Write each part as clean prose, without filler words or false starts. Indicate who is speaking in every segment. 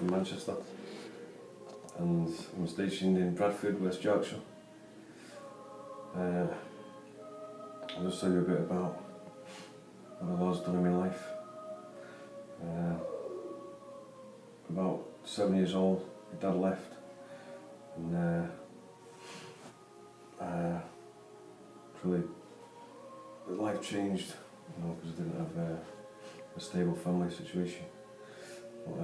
Speaker 1: from Manchester, and I'm stationed in Bradford, West Yorkshire. I'll just tell you a bit about what the Lord's done in my life. About 7 years old, my dad left, and really life changed, because I didn't have a stable family situation. But,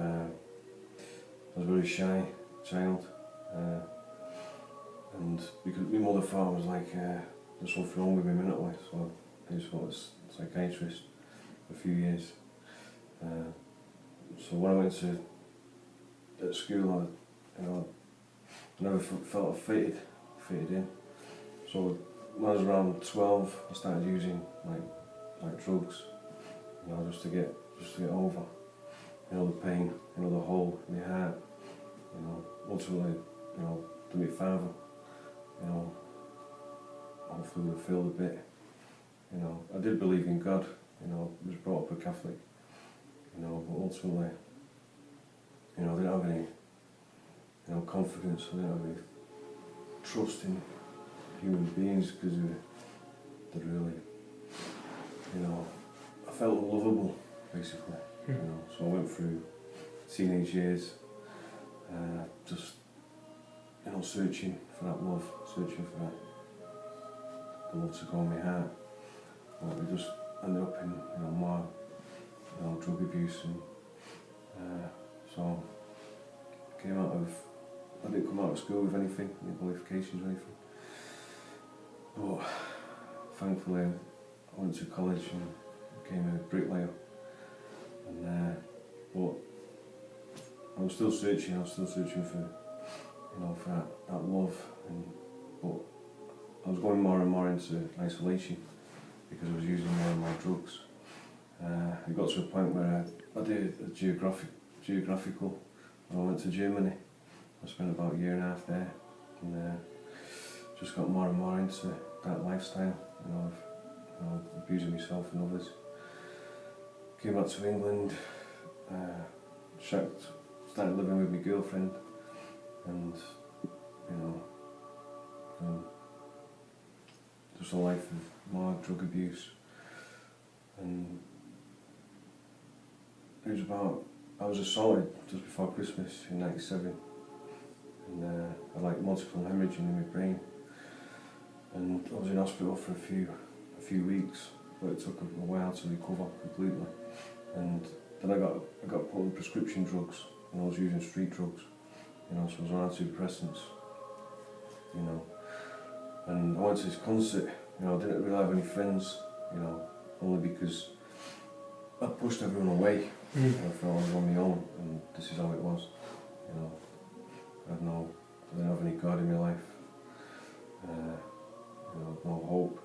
Speaker 1: I was a very shy child, and because my mother thought I was like, there's something wrong with me mentally, so I just went to a psychiatrist for a few years. So when I went to school, I never felt I fitted in. So when I was around 12, I started using like drugs, just to get over, the pain, the hole in my heart, ultimately, to my father, hopefully would have filled a bit. I did believe in God, I was brought up a Catholic, but ultimately, I didn't have any, confidence, I didn't have any trust in human beings, because they really, I felt unlovable, basically, so I went through teenage years, just, searching for that love, searching for the love to go in my heart, but we just ended up in, more, drug abuse, and so I didn't come out of school with anything, any qualifications or anything, but thankfully I went to college and became a bricklayer, and but I was still searching for, for that love, but I was going more and more into isolation because I was using more and more drugs. It got to a point where I did a geographical. I went to Germany. I spent about a year and a half there, and just got more and more into that lifestyle, of abusing myself and others. Came back to England, started living with my girlfriend, and just a life of more drug abuse. And I was assaulted just before Christmas in '97, and I had multiple hemorrhaging in my brain, and I was in hospital for a few weeks, but it took a while to recover completely. And then I got put on prescription drugs, and I was using street drugs, so I was on antidepressants, and I went to this concert. I didn't really have any friends, only because I pushed everyone away. I felt I was on my own, and this is how it was. I didn't have any God in my life, no hope,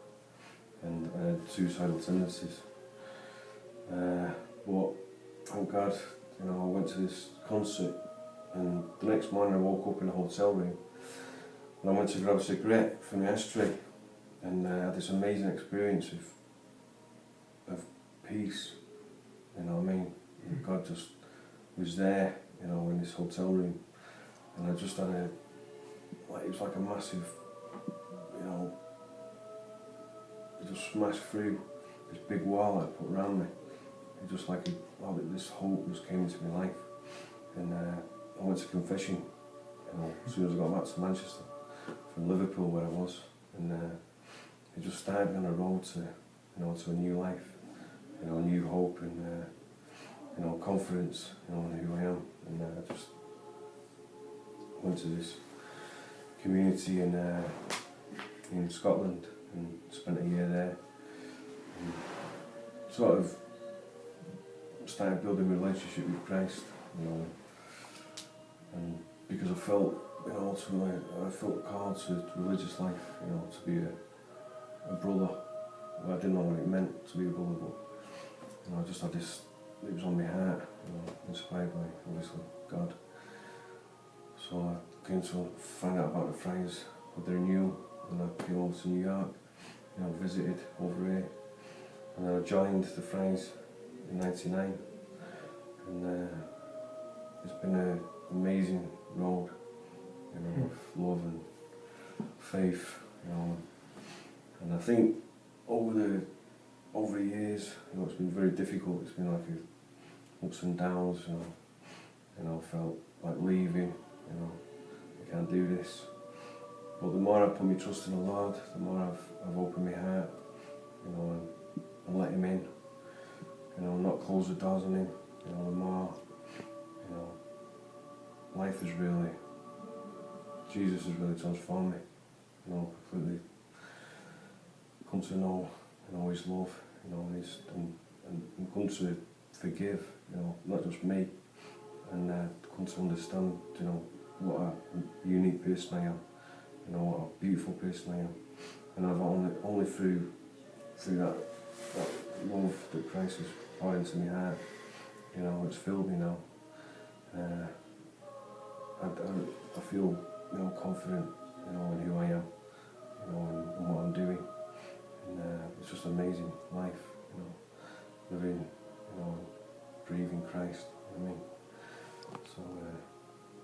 Speaker 1: and I had suicidal tendencies. But thank God, I went to this concert, and the next morning I woke up in a hotel room, and I went to grab a cigarette from the ashtray, and I had this amazing experience of peace. God just was there, in this hotel room, and I just had it was like a massive, it just smashed through this big wall I put around me. It just this hope just came into my life, and I went to confession, as soon as I got back to Manchester from Liverpool where I was, and it just started me on a road to, to a new life, new hope, and confidence, in who I am, and I just went to this community in Scotland and spent a year there, and sort of started building a relationship with Christ, and because I felt, ultimately I felt called to religious life, to be a brother. Well, I didn't know what it meant to be a brother, but I just had this. It was on my heart, inspired by, obviously, God. So I came to find out about the friars with the renewal, and I came over to New York, visited over here, and then I joined the friars in '99, and it's been an amazing road, you know, of love and faith, you know. And I think over the years, you know, it's been very difficult. It's been like ups and downs, you know, felt like leaving, you know, I can't do this. But the more I put my trust in the Lord, the more I've opened my heart, you know, and let Him in, you know, not close the doors on Him, you know, the more, you know, life is really, Jesus has really transformed me, you know, completely come to know, you know, His love, you know, and come to forgive, you know, not just me, and come to understand, you know, what a unique person I am, you know, what a beautiful person I am, and I've only through that love that Christ has poured into my heart, you know, it's filled me now. I feel, you know, confident, you know, in who I am, you know, and what I'm doing, and it's just amazing life, you know, living, you know, breathing Christ, you know what I mean? So,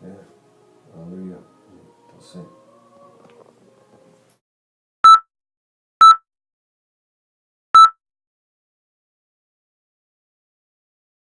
Speaker 1: yeah, hallelujah, that's it.